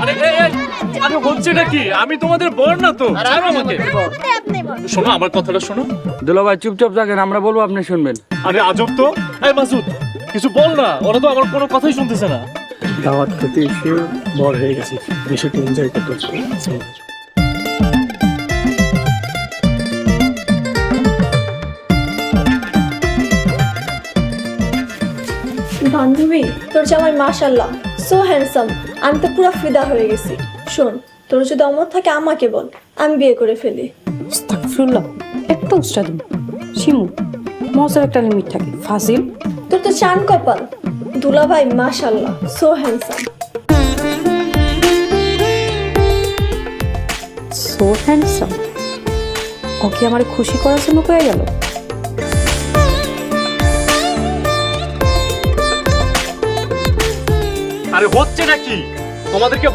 আরে আরে হচ্ছেটা কি? আমি তোমাদের বড় না তো, ছাড়ো আমাকে। শোনো আমার কথাটা শোনো। দুলাভাই চুপচাপ থাকেন, আমরা বলবো আপনি শুনবেন। আরে আজব তো। এই মাসুদ কিছু বল না, ওরা তো আমার কোনো কথাই শুনতেছে না। দাওয়াত খেতে এসে বড় হয়ে গেছি, বিষয়টা এনজয় করতে। বান্ধবী, তোর জামাই মাশাআল্লাহ সো হ্যান্ডসাম। আমি তো পুরো ফিদা হয়ে গেছি। শোন, তোর যদি অমর থাকে আমাকে বল, আমি বিয়ে করে ফেলি। আস্তাগফিরুল্লাহ, একটা উস্তাদ শিমু, মজার একটা লিমিট থাকে। ফাজিল, তোর তো চান কপাল। দুলাভাই মাশাআল্লাহ so handsome. So handsome. Okay আমার খুশি করার জন্য কয়ে গেল। আরে হচ্ছে নাকি তোমাদেরকে